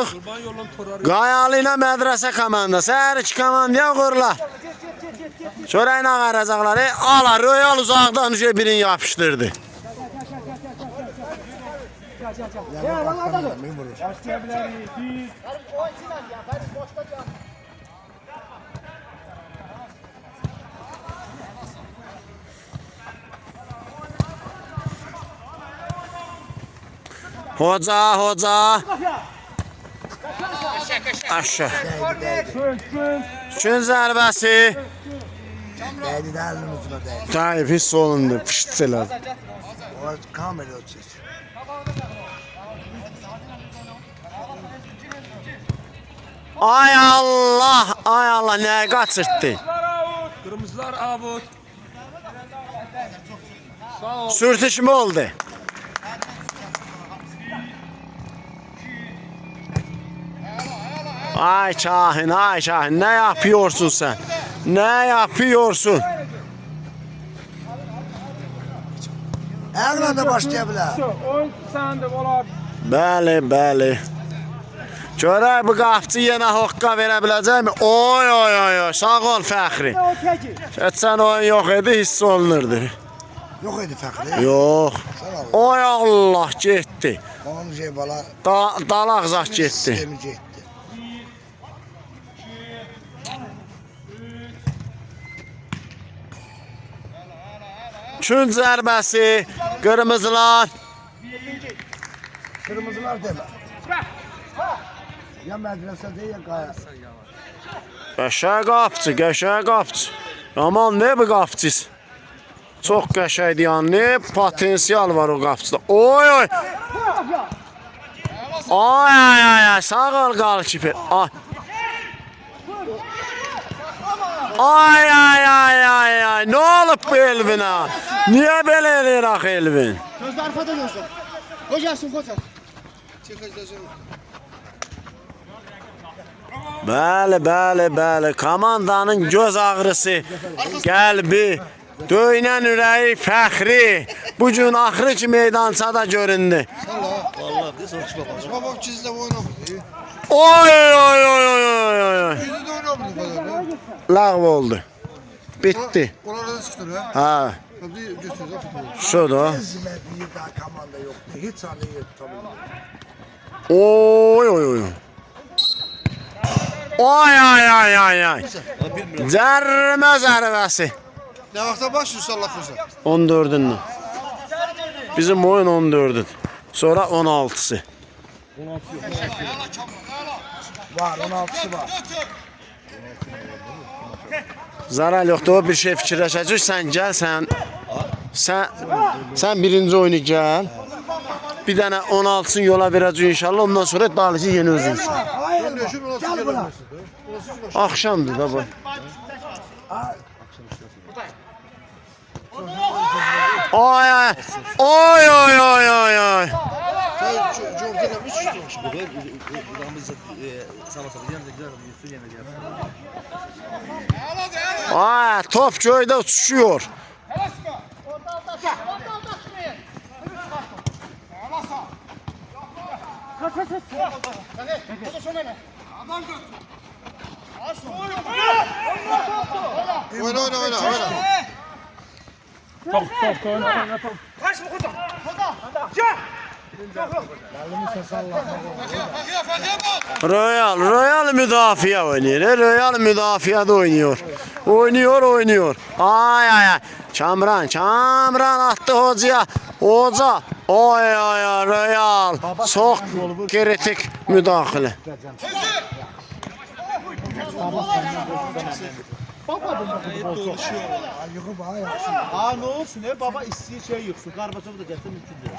başlayırıq. Qayalı ilə mədrəsə komandası. Hər iki komandaya qururlar. Çörək nə qaracaqları? Ala, Royal uzaqdan birini yapışdırdı. Hoca. Aşağı. Üçün zərbəsi. Değdi de elinin ucuna değdi. Tayyip hiss olundu. Pişt elədi. O kamera uçuyor. Ay Allah, nəyə qaçırtdı? Kırmızılar avut. Sürtüşmə oldu. Ay Şahin, nə yapıyorsun sen? Ne yapıyorsun? Ayakla da başlayabilir. Oyun sende olar. Bəli. Görək bu qapçı yenə hoqqa verə biləcəkmi? Oy, sağ ol Fəxri. Keçən oyun yox idi, hiss olunurdu. Yok idi Fəxri. Yox. Oy Allah, getdi. Onun şey bala. Dalaq zat getdi. Sistemi getdi. Üçün zərbəsi, qırmızılar. Kırmızılar deme. Ya medresede ya kaya. Qəşəng qapçı. Aman ne bu qapçıs? Çox qəşəngdir yani, ne potensial var o qapçıda. Oy. Ay, sağ ol qalkiper. Ay, ne olub bu Elvinə? Niyə belə eləyir axı Elvin? Gözler arkadan olsun. Hocasın koçak. Bəli. Komandanın göz ağrısı, qəlbi, döynən ürəyi Fəxri bu gün axırı ki meydançada göründü. Vallahi de sonuç baba. Baba çizdi oyunu. Oy. Yüzü de oynamıştı. Lağv oldu. Bitti. Oralarda çıktı ha. Ha, Tabii götürdü futbolu. şudur. Bizime bir daha komanda yoktu. Hiç anlayıp tabii. Oy. Ay. Cərmə zərbəsi. Ne vakta başlıyorsun Allah korusun? 14'ünden. Bizim oyun 14'üdür. Sonra 16'sı. Var 16'sı var. Zarar yoxdur, o bir şey fikirləşəcək. Sən gəl, sən birinci oyunu gəl. Bir dənə 16'sını yola verəcək inşallah. Ondan sonra dalıcı yeni özün. Hayır gel buna. Axşamdır da bu. Oy. Ay, top göydə uçuşuyor. Oyna. Top. Kaçma koçak. Royal müdafiə oynayır. Royal müdafiədə oynuyor. Ay. Kamran attı hocaya. Hoca. Oy, Royal. Çox kritik müdaxilə. Aa ne olsun baba isteği şey yoksun. Karbaçov'u da getir mümkün değil.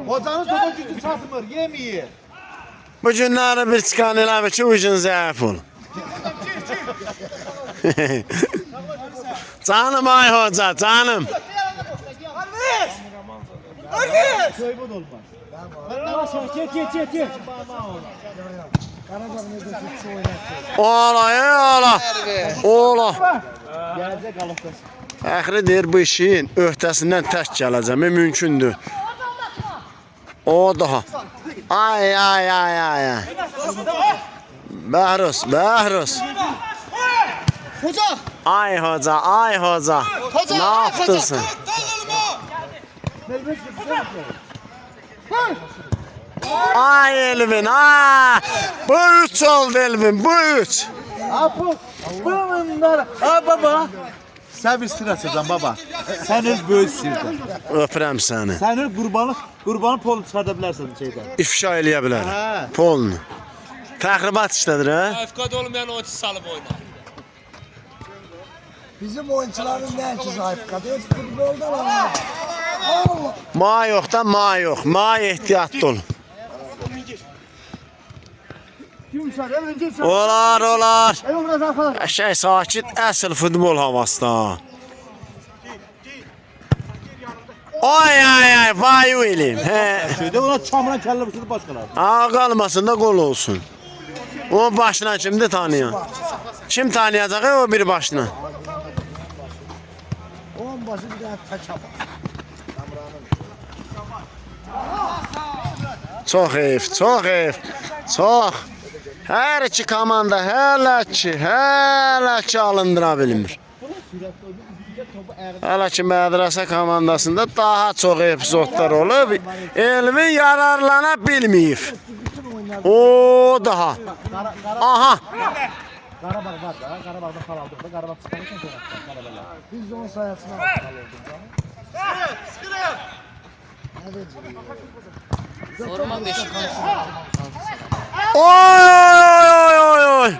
Hocanın topa gücü satmır, yemeği. Bu günləri bir çıkan eləmir ki, ucun zəif olun. Canım ay hoca, canım. Soygun olmaz. Gel. Ola. Gelecek Allah'tan. Fəxri deyir bu işin öhdəsindən tək gələcəm, mümkündür. O daha. Ay ay ay ay ay. Bəhruz, Bəhruz. Hoca! Ay hoca, ay hoca. Hoca, Ne ay yaptın hoca. sen? Ay Elvin, ay. Bu 3 oldu Elvin, bu 3. Apo! Bunlar! Ha baba! Sen bir sıra açacaksın baba. Sen öz böyük sirden. Öpürəm səni. Sen öz kurbanı polu çıkarda bilərsən şeyden. İfşa eləyə bilər. Hə. Polunu. Təxribat işlədir ha? Afkad olmayan oyuncu salıp oynar. Bizim oyuncuların ne ki zayıfkadı? Hiç futbolda var. Allah. Ma yox da ma yox. Ma ehtiyatlı ol. Yumuşak, önce yumuşak. Olar, olar. Evet biraz arkadaş. Şey sakit, əsl futbol havasında. Ay ay ay, vay Willim. He. Şeyde ona çamıran kelle bir sürü başkalar. Ha qalmasın da gol olsun. O başına kimdi tanıyan? Kim tanıyacaq o bir başına? 10 başı bir tane taça var. Çox heyf, çox heyf. Çox. Hər iki komanda hələ ki alındıra bilmir. Hələ ki mədrəsə komandasında daha çox epizodlar olub. Elvin yararlana bilməyib. O daha. Aha. Qarabağ var da, Qarabağda xal aldıq da, Qarabağ çıxarırsan sonra Qarabağlar. Biz de 10 sayısına bakalım. Forma 5. Oy oy oy oy.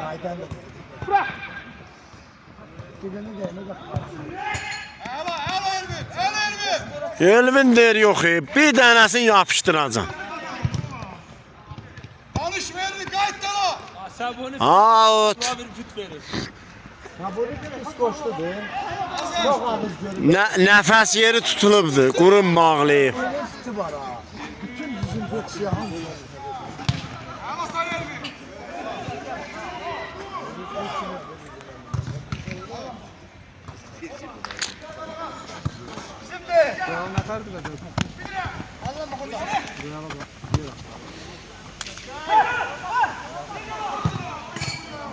Aydan da. Elvin deyir yox, bir dənəsini yapışdıracam. Alış verdi kayıtlara. Sabuni Out. bir füt verir. Ha bunu bir iskoşdu be. Çok ağız görür. Nəfəs yeri tutulubdur, qurun bağlayıb. Nefti var ha. Bütün dezenfeksiyon hamısı.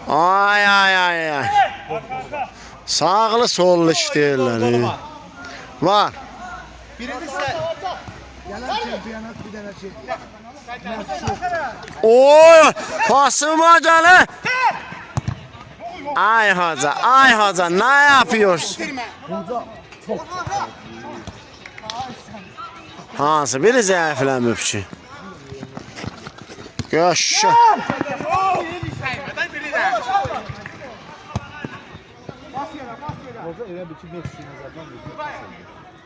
Ay ay ay ay. Sağlı sollu işləyirlər. Var. Birincisi Yalan şampiyonat bir tane şey. Oy! Pasıma gələ. Ay hoca, ay hoca, ne yapıyorsun? Hansı biri zəifləmib ki? Yaşa. Hoca elə bir ki Messi nəzərdən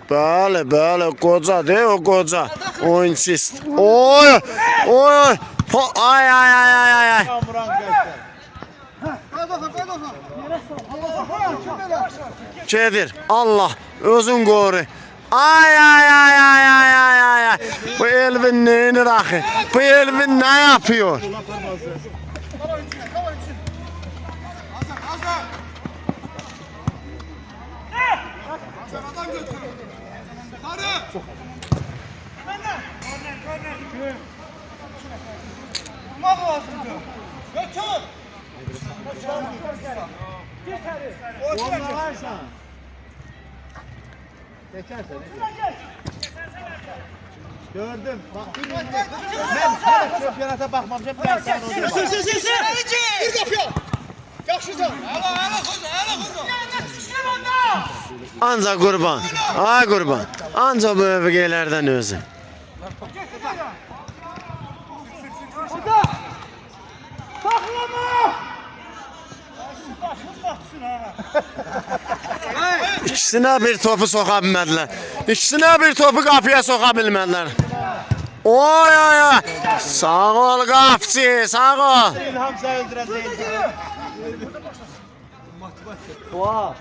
Bəli, bəli, qoca de o qoca. Oyuncist. Oy! Oy! Ay ay ay ay ay ay. Kamuran gəldilər. Gedir. Allah özün qoru. Ay ay ay ay ay ay ay ay. Bu Elvin neyini axı? Bu Elvin ne yapıyor? Olmalarsan. Geçersen. Gördüm. Bak, ben her şampiyonata bakmamışım. Ben sana orada Ancaq qurban. Ay qurban. Ancaq bu övgələrdən özün. İkisinə bir topu soxa bilmədilər. İkisinə bir topu qapıya soxa bilmədilər. Oy oy oy. Sağ ol qapçı, sağ ol. İlham sen öldüren değil. Oha.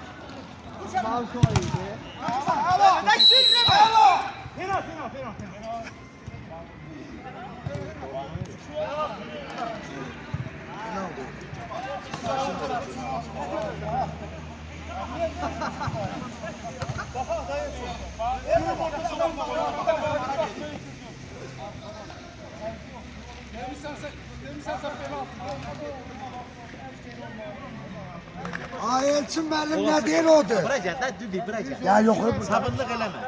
Elçin müəllim nə deyir odur? Bura gəl, də düdü, bura gəl. Ya yox. Sabırlıq eləmə.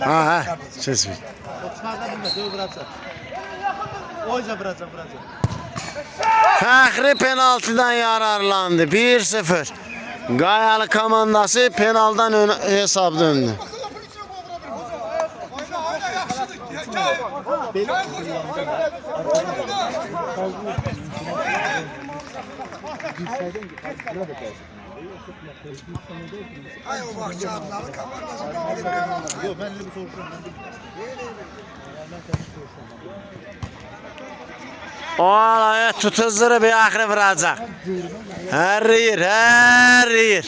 Ha, kesmir. O çıxarda bilmə, döv vuracaq. Oyca vuracaq, vuracaq. Fəxri penaltıdan yararlandı. 1-0. Qayalı komandası penaldan hesab döndü. Ay o vaxt çağırmalı komandası. Yox, mən elə bir soruşuram. O alaya tutuzları bir axırı vuracaq. Hərriyir, hərriyir.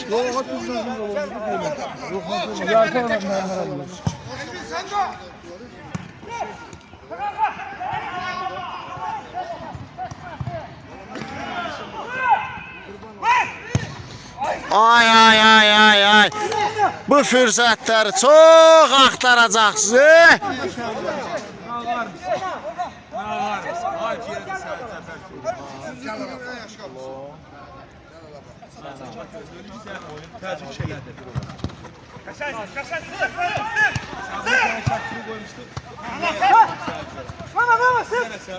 Ay ay ay ay ay. Bu fürsətləri çox axtaracaqsınız.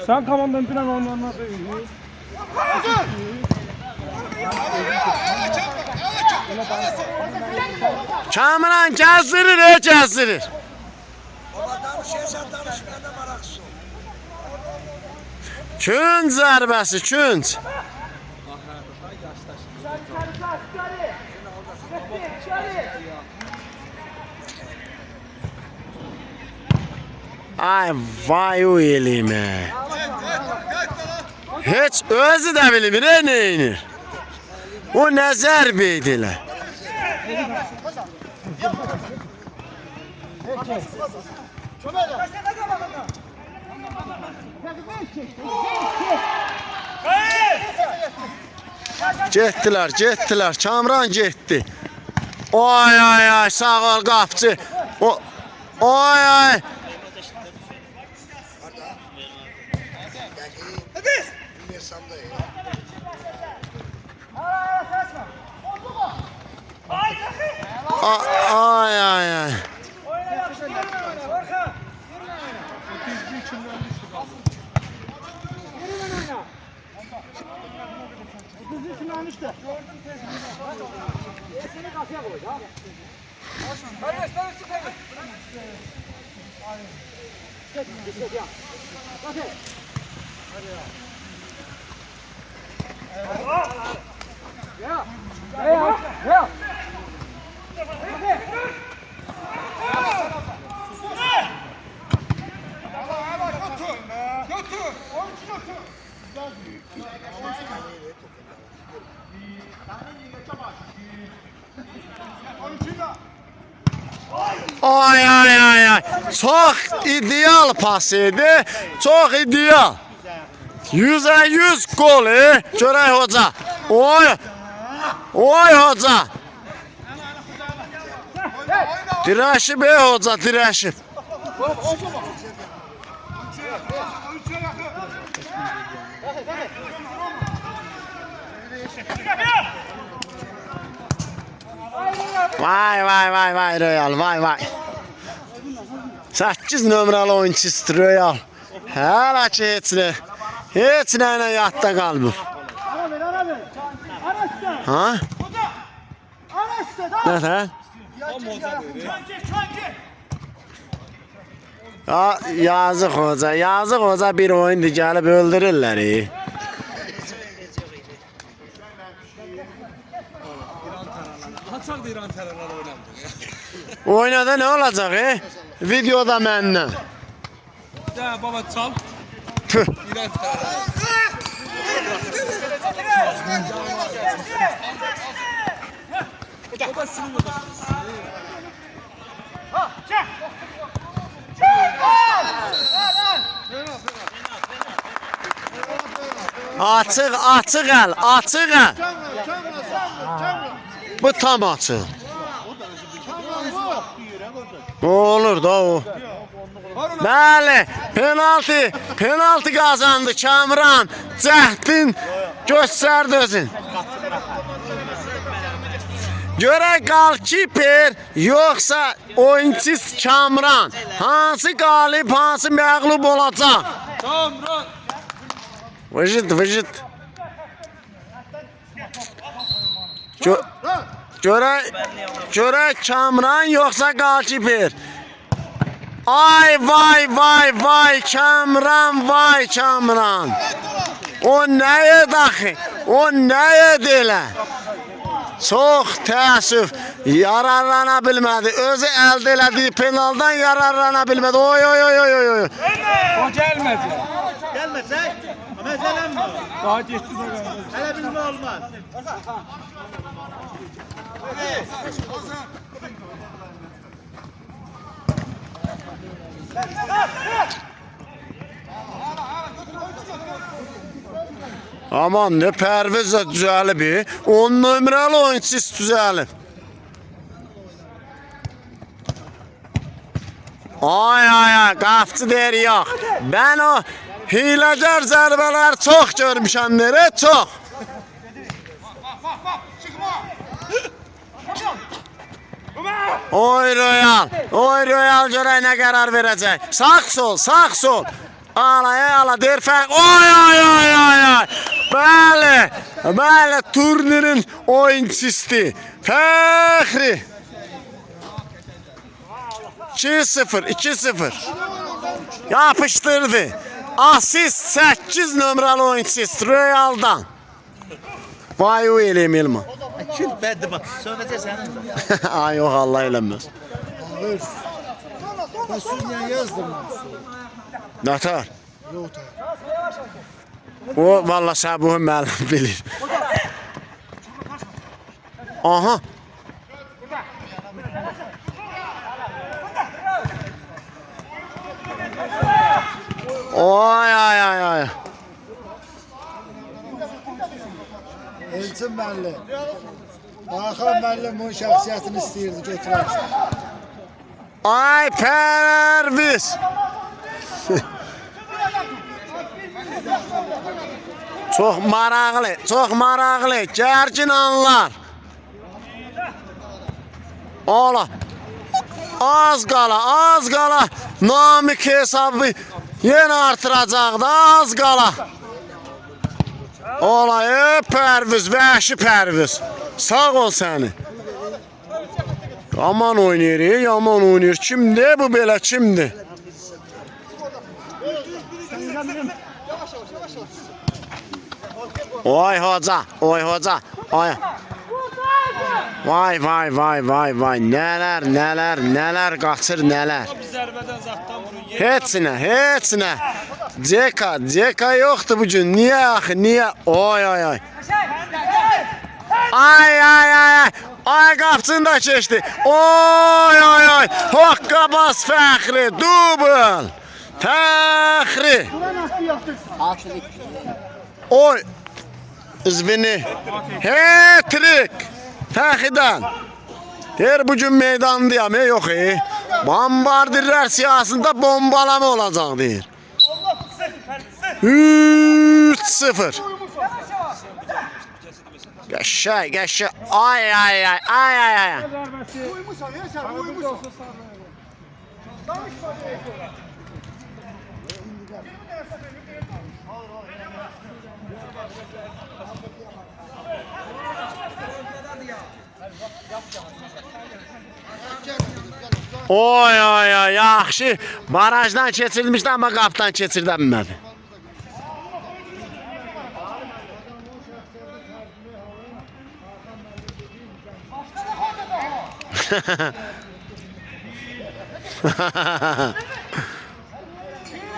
Sen komandan falan onlarına söyleyeyim. Kamran gəzdirir, gəzdirir. Baba danışırsan danışmayana maraqsız ol. Künc zərbəsi, künc. Ay vay o elime. Heç özü də bilmir, nə edir? O nə zərbə edilə? Getdilər, getdilər. Kamran getdi. Oy ay ay, sağ ol qapçı. Oy ay. Ay ay ay. Ay ay ay ay. Çox ideal pas idi. Çox ideal. 100'ə 100 gol. Görək hoca. Oy. Oy hoca. Dirəşib hoca, dirəşib. Vay vay vay vay Royal, vay vay. 8 nömrəli oyunçusu Royal. Hələ ki heç nə ilə yadda qalmır. Ha? Nə də? Ya, yazıq hoca bir oyundu gəlib öldürürlər. Kaçak da İran terörleri oynandı. Oynada ne olacak Videoda məndən. Ya baba çal. Tüh. İran terörleri. Baba sinir baba. Açıq, açıq əl, açıq əl. Bu tam açıq. Olur da o. Bəli, penaltı qazandı Kamran. Cəhdin göstərdi özün. Görək qalkiper yoxsa oyunçu Kamran. Hansı qalib, hansı məğlub olacaq? Kamran. Vıcıt. Görək Kamran yoxsa qalkiper. Ay vay Kamran, vay Kamran. O nəyə daxı? O nəyə delə? Çox təəssüf, yararlana bilmədi. Özü əldə elədiyi penaldan yararlana bilmədi. Oy. O gelmedi. Gelmesek, meselem mi? Daha geçti de gelmedi. Hele bilme olmaz. Aman ne Pərviz də düzəlib. 10 nömrəli oyunçu düzəlib. Ay, qapçı deyir yox. Ben o hiləcər zərbələr çox görmüşəm nerə, çox. Oy Royal görək nə qərar verəcək. Sağ sol. Ala der fərq. Oy. Bəli, turnirin oyunçusu. Fəxri. 2-0. Yapışdırdı. Asist 8 nömrəli oyunçusu Royal'dan. Vay o eləyim Elman. Kül verdi bak, söylese senin de. Ay yox Allah eləməz. Ben sözle yazdım. Natar. Yok O vallahi Səbuhun müəllim bilir. Aha. Ay. Elçin müəllim. Hakan müəllim onun şəxsiyyətini istəyirdi götürək. Ay Pərviz. Çox maraqlı, gərgin anlar. Ola. Az qala. Namik hesabı yenə artıracaq da az qala. Ola, Pərviz, vəhşi Pərviz. Sağ ol səni. Yaman oynayır. Kimdir bu belə, kimdir? Oy hoca. Ay. Vay. Nələr qaçır, nələr. Bir zərbədən zatdan vurun. Heç nə. Ceka yoxdur bu gün. Niyə? Oy. Ay qapçını da keçdi. Oy. Hoqqabaz Fəxri, dubl. Fəxri. Oy. İzvini. Hat-trick. Fəxidən. Der bu gün meydandayam, yox. Bombardirlər siyasında bombalama olacaq deyir. 3-0. Qəşəng. Ay. Oy, yaxşı. Barajdan keçirilmişdi amma qapdan keçirdə bilmədi.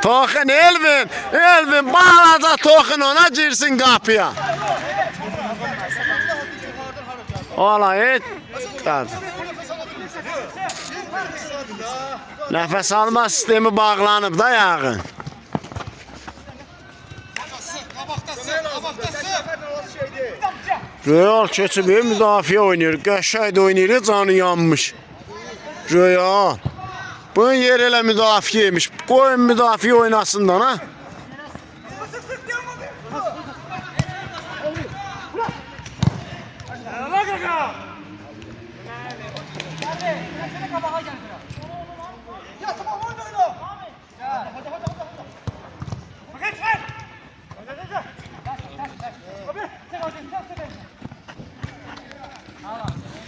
Toxun Elvin balaca toxun ona girsin qapıya. Ola nəfəs alma sistemi bağlanıb da yağın. Real keçib müdafiə oynayır. Qəşəng də oynayır, canı yanmış. Real. Bunun yer elə müdafiəymiş. Qoyun müdafiə oynasından ha.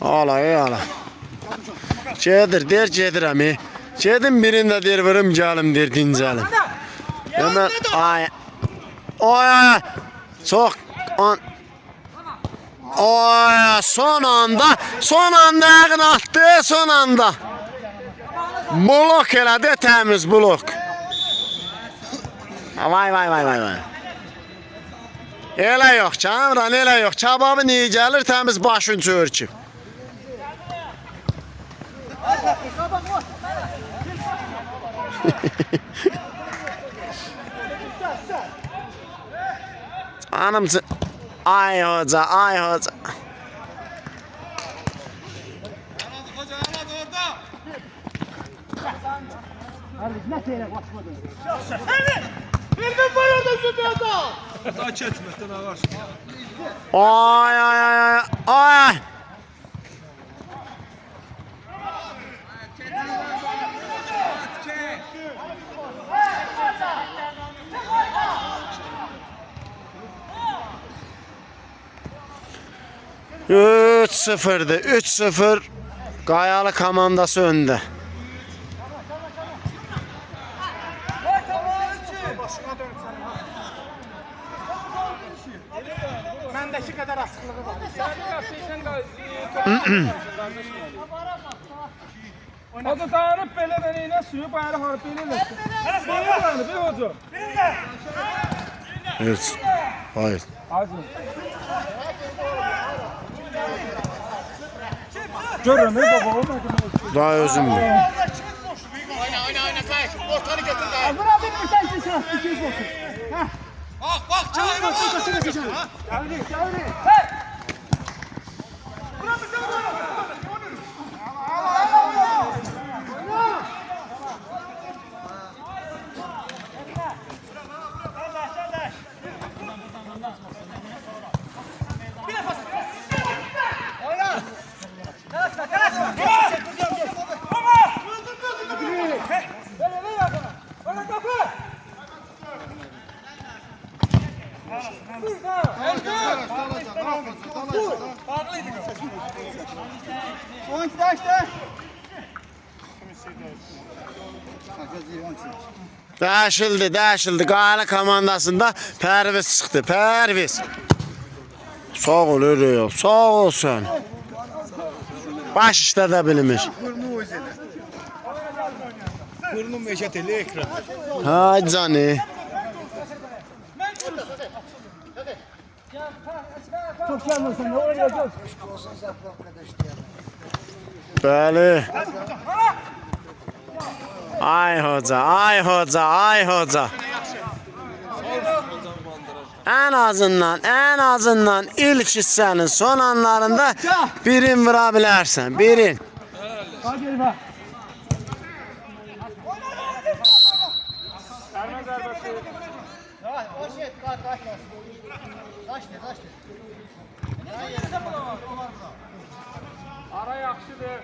Ala ala. Gedir, der gedirəm. Gedim birində der vırım gəlim der dincəlim. Hemen ay. Ay. Çox an. Ay son anda ayağını attı son anda. Blok elədi təmiz blok. Vay vay vay vay vay. Elə yox Kamran, elə yox. Kababı niyə gəlir təmiz başın çörküb. Anamcı. Ay hoca, ay hoca. Ay ay ay ay. Üç 0'dı. 3-0. Qayalı komandası öndə. Məndəki qədər açıqlığı var. O da dayanıb belə ilə suyu bayarı harp elə. Belə dayanıb, hoca. Evet. Hayır. Hadi. Görürüm baba, o da. Daha özümdür. Oyna kay. Ortanı getir kay. Bura bir sen sen bir şey olsun. Bak çay bak. Geldi geldi. Dəşildi. Qayalı komandasında Pərviz çıxdı. Pərviz. Sağ ol Real. Sağ ol sen. Baş işlədə bilmiş. Burnum meşət elə ekran. Hay canı. Çok gelmesin. Ne oynayacağız? Bəli. Ay hoca. En azından ilk hissənin son anlarında birin vura bilərsən. Birin. Hadi bak. Ara yaxşıdır.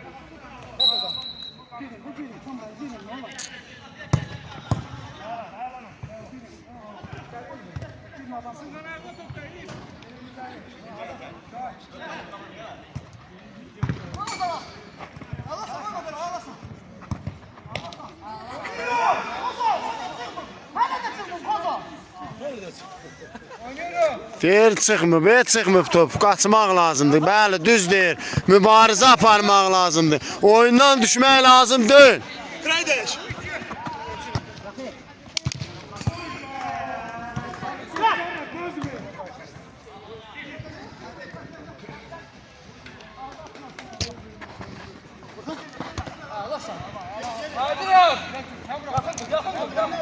Deyir çıxmıb, çıxmıb top. Qaçmaq lazımdır. Bəli, düz deyir. Mübarizə aparmaq lazımdır. Oyundan düşmək lazım deyil. Kraydeş.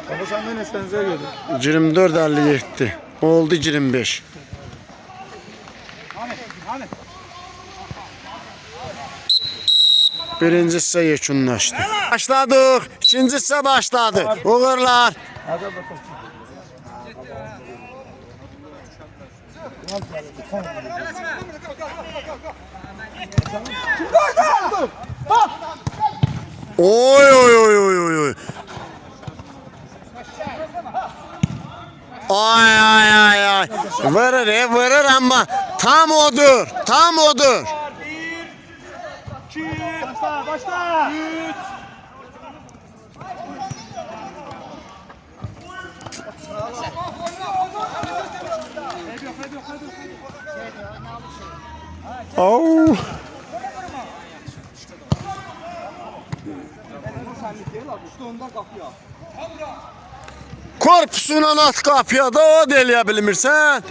Baba sen beni senize gördün. 24-57. Oldu 25. Birinci hissə yekunlaşdı. Başladıq. İkinci hissə başladı. Uğurlar. Oy oy oy oy oy oy. Ay ay ay ay. Vırır ama tam odur. Tam odur. 2 başla. 3 Oh. Korpusuna at qapıya da o da eləyə bilmirsən.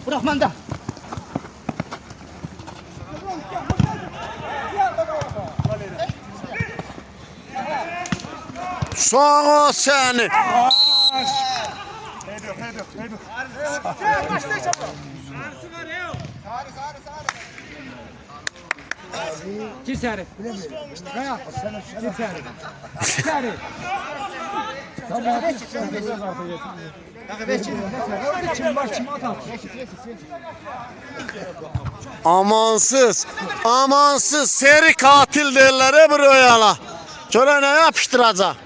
Bırak manda. Sağ ol səni. Gir seri. Ne yapma sen? Gir seri. Seri. Amansız, amansız seri katil derler buraya. Göre ne yapıştıracak?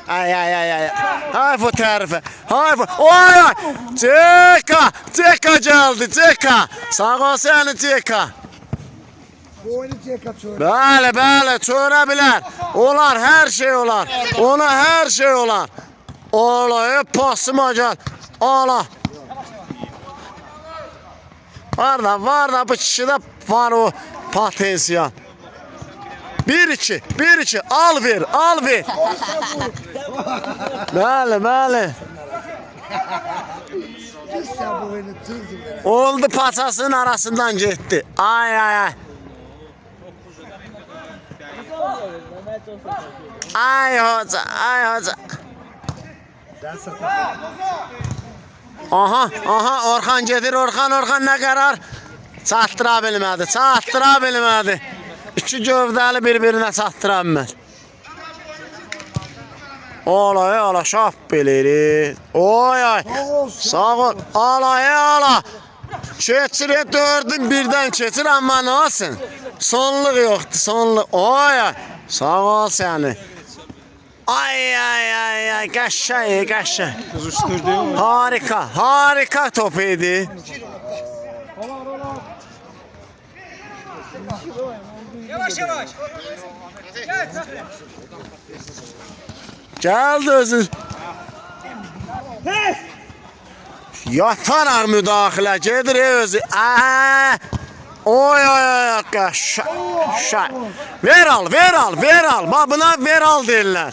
Ay ay ay ay. Hay bu tarife. Hay bu. Oy oy. Ceka. Ceka geldi. Ceka. Sağ ol seni Ceka. Bu oyunu diye kaçıyor. Bəli, bəli, çörəbilər. Olar, hər şey olar. Ona hər şey olar. Ola, pasıma gəl. Ala. Var da bu kişidə var o potensial. 1-2, 1-2, al ver, al ver. Bəli, bəli. Sen bu oyunu tırdım. Oldu paçasının arasından getdi. Ay ay ay. Ay hoca, ay hoca. Aha, Orxan gedir, Orxan nə qərar? Çatdıra bilmədi. İki gövdəli bir-birinə çatdıra bilmədi. Ola, şap beleri. Oy ay. Sağ ol. Ala. Keçir, dördün birdən keçir, amma nə olsun? Sonluq yoxdur, sonluq. Oy ay. Sağ ol səni. Ay, qəşəng. Harika top idi. Yavaş. Gəldi özü. Yataraq müdaxilə gedir özü. Oy, qəşəng. Ver al. Buna ver al deyirlər.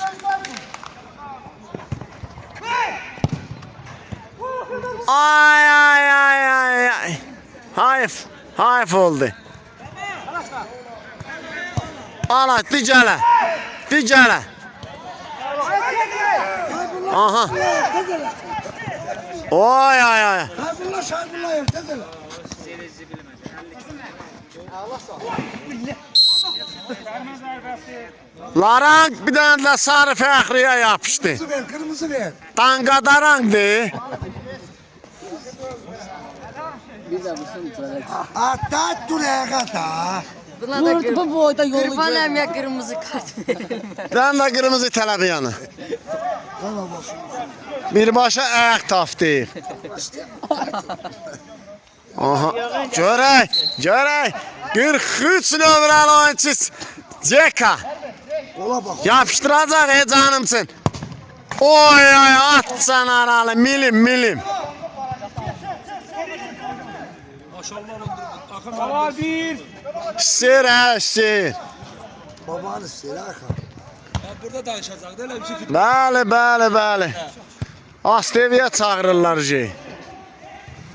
Ay. Hayf oldu. Ala, digələ. Aha. Oy. Şaybullah yerdedir. Larang bir dənə də sarı fəxriyə yapışdı. Kırmızı ver. Danqadarangdır. Hatta duraya kadar. Buna da bu boyda yolu Qurban əmiyə qırmızı kart verilmez. Dən də qırmızı tələbiyanı. Birbaşa ayaq tapdı. Aha, görək. 43 nömrəli oyunçu Ceka. Ola bak. Yapışdıracaq canımsın. Oy, atsan aralı, milim. Var 1 Sir. Babanı silahı. Burada danışacaq da elə bir şey. Bəli. Asteviyə çağırırlar.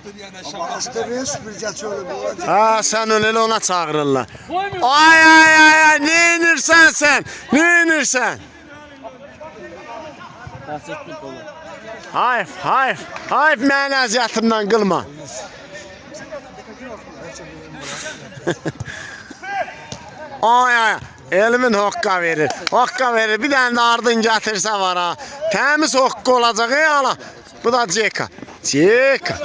Dünyanın şapkası. Astırıyor süpürgəçi olur. Ha sen öyle ona çağırırlar. Ay ay ay ay ne inirsen sen? Ne inirsen? Hayf hayf hayf məni əziyyətimdən qılma. Ay ay Elvin hokka verir. Hokka verir. Bir tane de ardın getirse var ha. Temiz hokka olacak ya ala. Bu da Ceka. Ceka.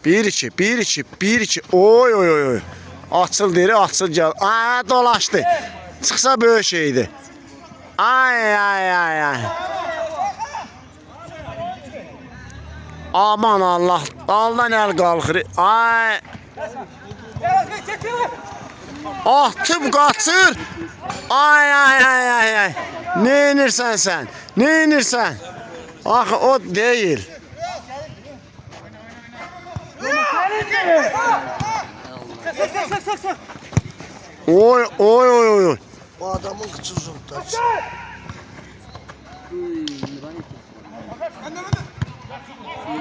1-2, 1-2, 1-2. Oy oy oy oy. Açıl deri, açıl gel. Aa dolaşdı. Çıksa böyle şeydi. Ay ay ay ay. Aman Allah. Daldan el qalxır. Ay. Atıb qaçır. Ay ay ay ay ay. Ne inirsən sən? Ne inirsən? Axı o değil. Oy oy oy oy. Bu adamın kıçı uzundur.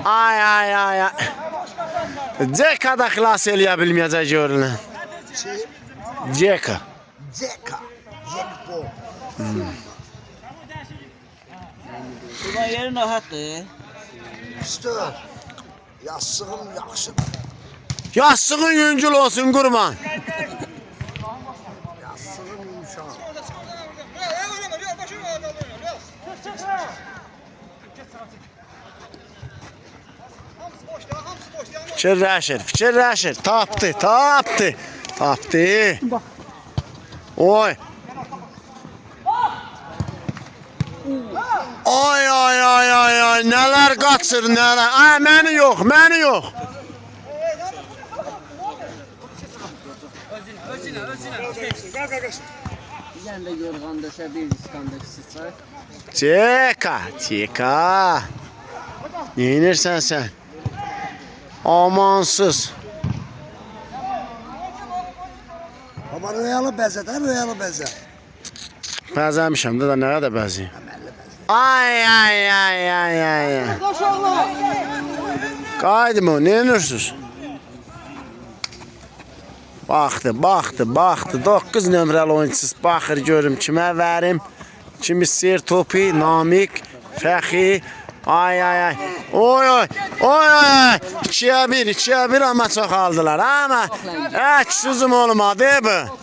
Ay ay ay ay. Ceka da xilas eləyə bilməyəcək görünən. Ceka. Ceka. Cekpo. Ulan yerin rahatdır. Üstör. Yastığım yaxşıdır. Yastığın yüngül olsun qurban. Yastığım yumuşaq. Fikirləşir. Tapdı, tapdı. Tapdı. Oy. Ay ay ay ay ay nələr qaçır nələr. Ay məni yox, məni yox. Bir tane de yorgan döşe bir iskandaki sıçrar. Ceka, Ceka. Neyinirsən sən? Amansız. Ama rüyalı bəzədən rüyalı bəzə. Bəzəmişəm də nə qədər bəzəyim. Ay ay ay ay ay. Qaydım o, neyinirsiniz? Baxdı. 9 nömrəli oyunçusuz. Baxır görüm kimə verim. Kim istəyir topu, Namik, Fəxi. Ay ay ay. Oy oy. Oy oy. 2-1, 2-1 amma çox aldılar. Amma əksizim olmadı bu.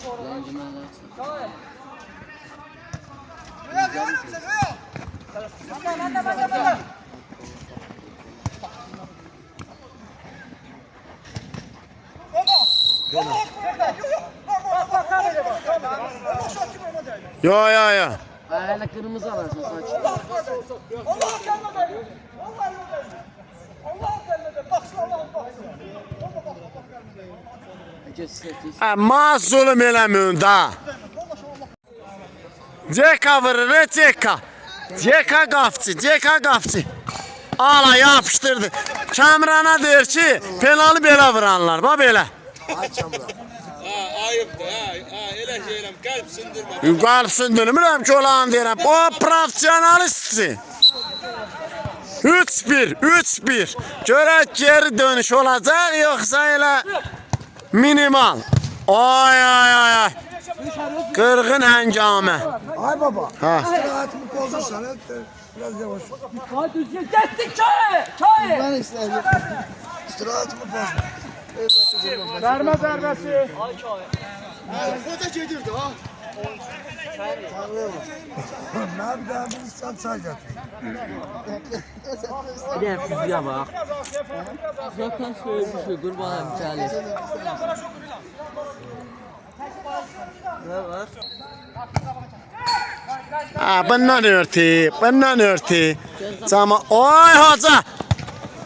Yo yo yo. Hala kırmızı alarsın saç. Amma zulüm eləməyin da. Ceka vurur, Ceka. Ceka qapçı. Ala yapışdırdı. Kamrana deyir ki, penalı belə vuranlar, bax belə. Ay çamura. Ayıptır ha. Elə şeyləm qəlb sındırma. Qalb sındırmıram ki, olan deyirəm. O profesionalistsin. 3-1. Görək geri dönüş olacaq, yoxsa elə minimal. Ay ay ay ay. Qırğın həngamə. Ay baba. Ha. İstirahatımı pozursan biraz yavaş. Ben istedim. İstirahatımı bozma. Vermə zərbəsi. Ben bir daha bir insan çay getir. Bir de fiziğe bak. Zaten söylemiş kurbanım çağırır. Ne var? Ha, bundan örtü. Cama, ay hoca.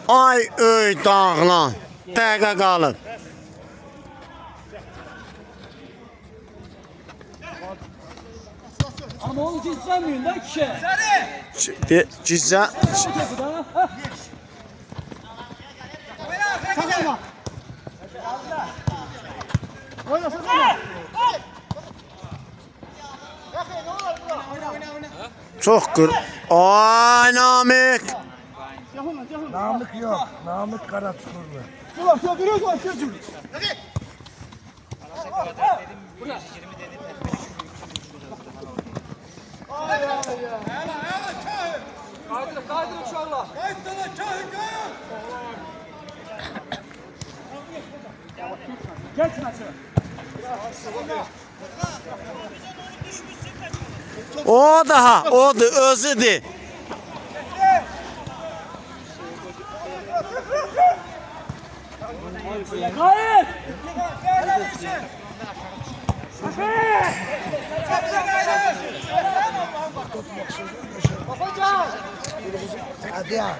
Ay öy dağlan. Dəqiqə qalıb. Ama onu gizlemiyorsun da kişi. Cizə. Çox qır. Ay Namik. Namık yok. Namık Karaçukurlu. Kaydır inşallah. Geç maçı. O daha, o da özüdür. Hayır. Hadi ya.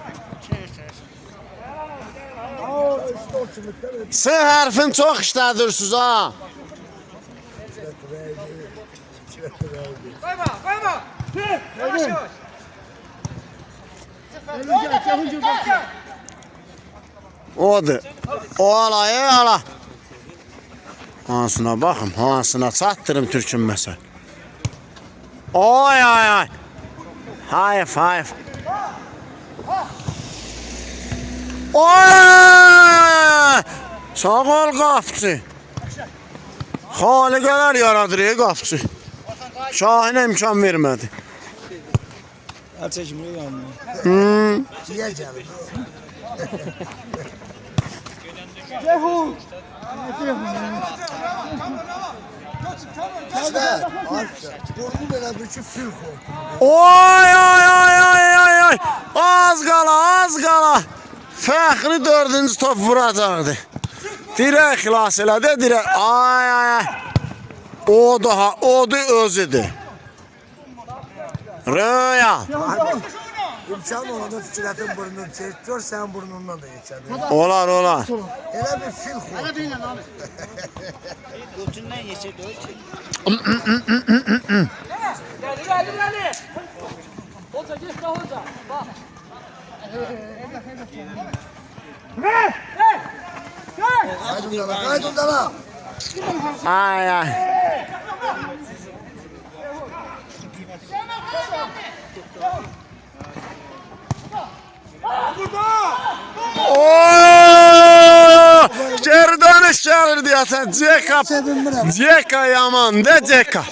S harfini çox işlədirsiniz ha. Koyma, koyma. Yavaş yavaş. Odur. O ala, ala. Hansına baxım, hansına çatdırım türkün məsəl. Ay, ay, ay. Hayf, hayf. Ay! Sağ ol qapçı. Xaliqələr yaradır qapçı. Şahinə imkan vermədi. Ciğer canım. İşte burnu böyle bir fil korktu. Oy, ay, ay, ay, ay, ay. Az qala, az qala. Fəxri 4-cü top vuracaqdı. Dirək xilas elədi, dirək. Ay, ay, ay. O daha, o da özüdür. Röya. İmkan olanda fikirlətin burnunu çekiyor, sen burnundan da geçerdin. Olar, olar. Elə bir fil korktu. Geldi. Hoca geç daha hoca. Bak. Kaydın dala, kaydın dala. Ay, ay. Ooo! Geri dönüş gəlir deyəsən, Ceka. Ceka yamandı, Ceka.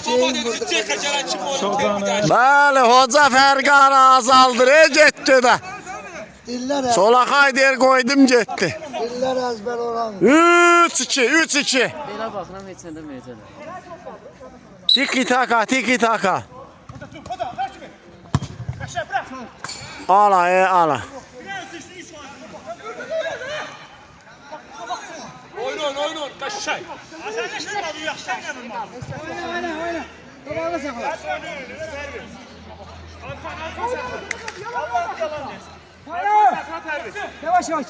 Bəli, hoca fərqanı azaldır, getdi də. Diller, Solakay der koydum getdi. diller ezber olan. 3-2, 3-2. Belə baxıram heç nə deməyəcəklər. Tiki taka, tiki taka. Ala, ala. Oyun, kaçay. Yavaş yavaş.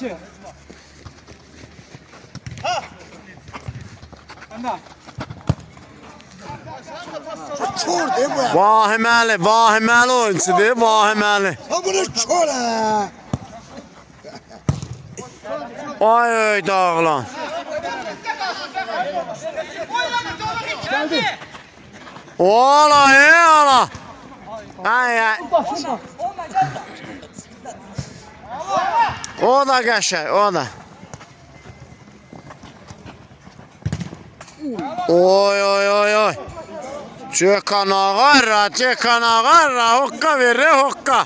Çor değil mi? Vahiməli, vahiməli oyuncudur, vahiməli. Ha bunu çor ha. Ay, ay, dağlan. Ola, ala. Ay, ay. O da qəşəng, o da. Oy, oy, oy, oy. Çekan ağarra, hokka verir, hokka.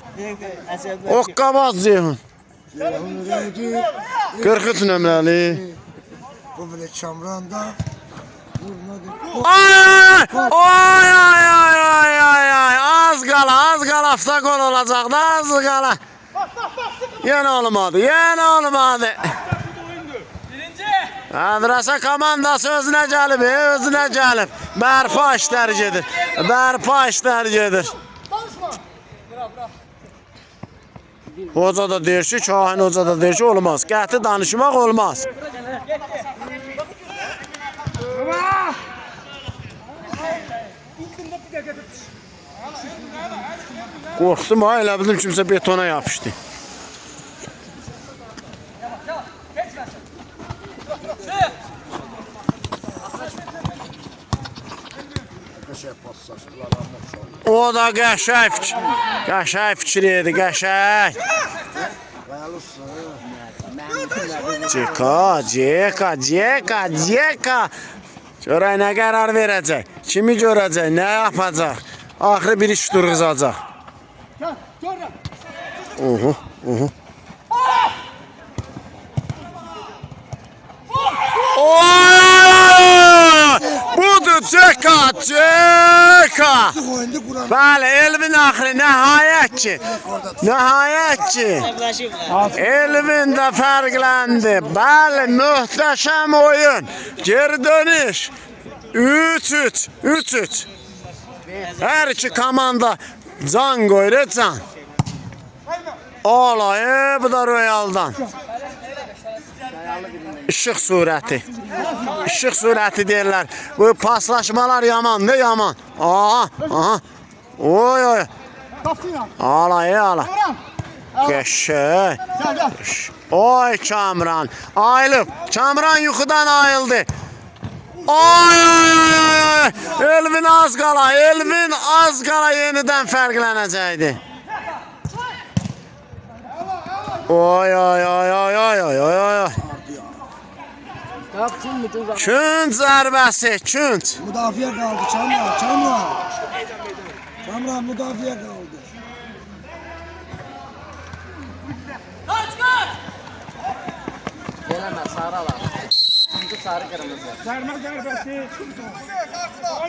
Hokka baz Ceyhun. Onun rengi 43 nömrəli. bu böyle çamranda. Ay, ay, ay, ay, ay, ay, ay. Az qala avtogol olacaqdı, az qala. Yenə olmadı, yenə olmadı. Adresa komandası özünə gəlib, özünə gəlib. Bərpa işləri gedir, bərpa işləri gedir. Hoca da deyir ki, Şahin hoca da deyir ki, olmaz. Qəti danışmaq olmaz. Qorxdum ha, elə bildim kimsə betona yapışdı. O da qəşəng fikir idi, qəşəng. Ceka. Görək nə qərar verəcək? Kimi görəcək? Nə yapacaq? Axırı bir iş durğuzacaq. Oho. Budur Ceka. Bəli, Elvin axırı nəhayət ki. Elvin də fərqləndi. Bəli, möhtəşəm oyun. Geri dönüş. 3-3. Hər iki komanda can qoyur, can. Olayı, bu da Royaldan. İşıq surəti deyirlər. Bu paslaşmalar yamandır, yaman. Aha. Oy. Ala. Qəşəng. Oy Kamran. Ayılıb. Kamran yuxudan ayıldı. Ay. Elvin az qala yenidən fərqlənəcəkdi. Oy. Künc zərbəsi. Müdafiə qaldı Kamran müdafiə qaldı. Gelemez sarı alan. Çünkü sarı kırmızı. Zərmə zərbəsi.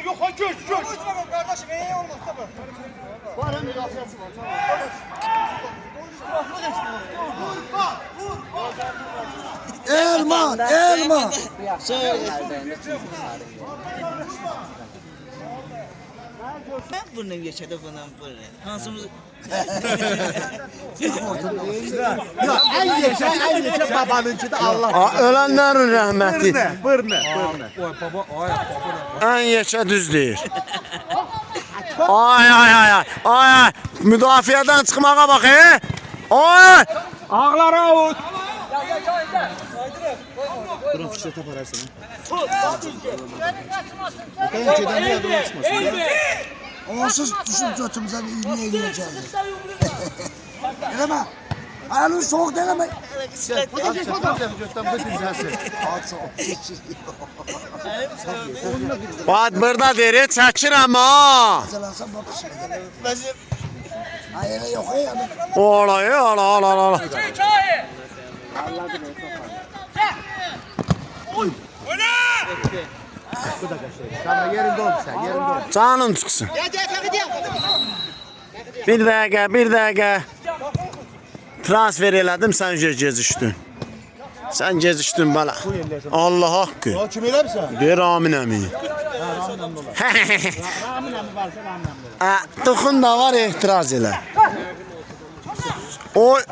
Yok göç. Kardeşim iyi olmaz tabii. Var hem müdafiəsi var. Elman. Ben burnum geçedi bundan buraya. Hansımız... En yaşa babanınki de Allah. Ölənlərin rəhməti. Bırnı. Oy baba, ay. Ən yekə düz deyir. Ay. Müdafiədən çıxmağa bax, Ay. Ağlara out. Buranın fıçata parasını. Bakalım keden bir adım açmasın. Onsuz düşüp götümüzden iğneye yiyeceğiz. Deneme. Ayağını soğuk deneme. Gökten bu dinlersin. Bax, burada deyir, çəkirəm ha. Hazırlansan bakışın. Ayağına yok yani. Ala. Kamera yerinde ol sen, yerinde ol. Canın çıxsın. Bir dəqiqə. Transfer elədim, sən gecikdin. Sən gecikdin bala. Allah haqqı. O kim öyle misin? Deyir Ramin əmi. Tıxın da var, etiraz elə. Oy.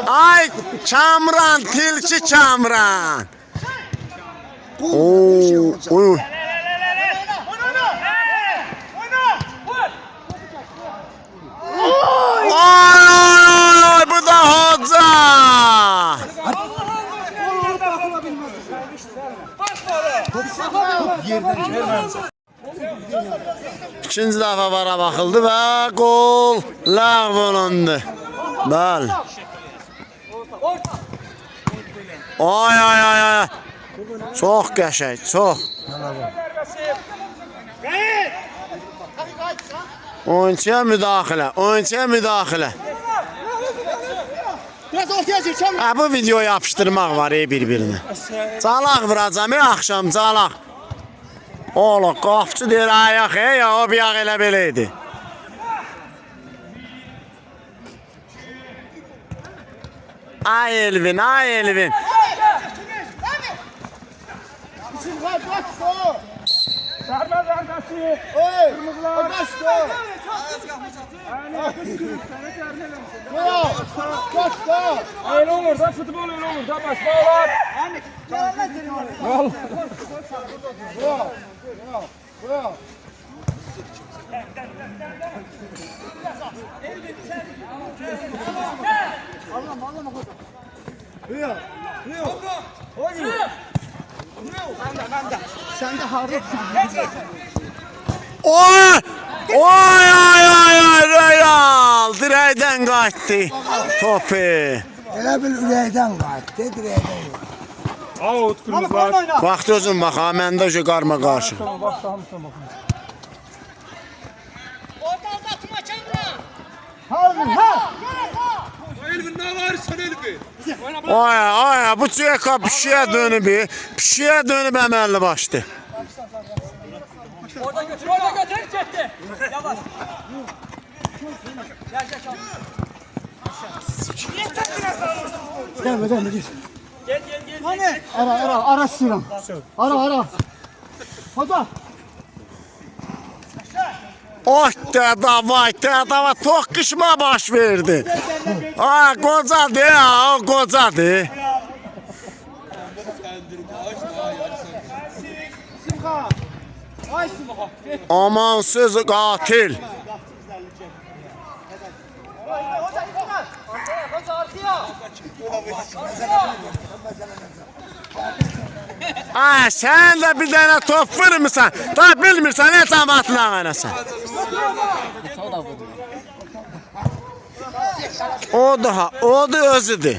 Ay, Kamran, tilki Kamran. Oy. Ay, bu da hoca. İkinci dəfə vara baxıldı və qol ləğv olundu. Bəli. Ay. Çox qəşəng, çox. Oyunçuya müdaxilə. Biraz ortaya çek Kamran. Bu video yapışdırmaq var bir-birinə. Calaq vuracam, axşam calaq. Ola, qapçı deyir ayaq, o bir yağ elə belə idi. Ay Elvin. Zərmə zərbəsi. Kırmızılar. Öyle olur da futbol öyle olur da başka olur. Sen de harbi. Oy! Oy oy oy oy Royal dirəkdən qaçdı topu. Elə bil ürəkdən qayıtdı, dirəkdən yox. Out kırmızılar. Vaxt özün bax, ha məndə şu qarma qarşı. Bak hamısına bakın. Elvin ne var sen Elvin? Ay bu çeka pişiyə dönüb, pişiyə dönüb əməlli başdı. Orada götür çekti. Yavaş. Gelme gelme git. Gel. Hani? Ara Sinan. Ara. Hoca. Oy davay, toqquşma baş verdi. Ay qocadı ya, o qocadı. Amansız qatil. Ay sen de bir tane top vurmuşsan, da bilmirsən ne cəmatla oynasın. O da özüdür.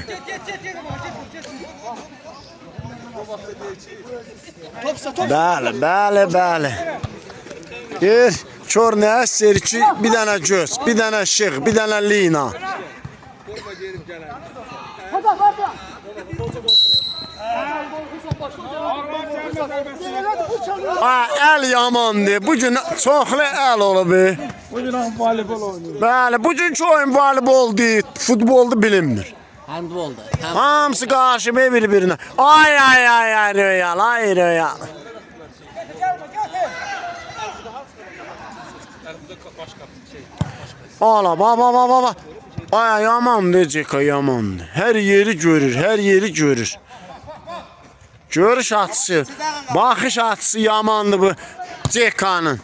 Bəli. Bir kör nə əsir ki, bir dənə göz, bir dənə şık, bir dənə lina. Əl yamandır. Bugün çoxlu əl olub. Bugün voleybol oynuyor. Bəli, bugünkü oyun voleybol deyil, futboldu bilinmir. Handbolda. Hamısı qarşı bir-birinə. Ay Royal, ay Royal. Ala baba. Ay yamandır Ceka, yamandır. Hər yeri görür. Görüş atışı, baxış atışı yamandır bu Ceka'nın.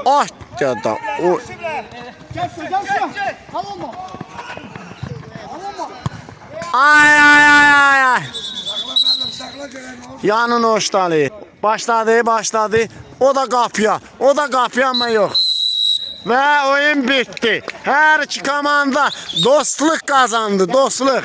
Ay da o. Ay. Yanın hoşdalı. Başladı. O da qapıya amma yox. Və oyun bitdi. Hər iki komanda dostluq qazandı, dostluq.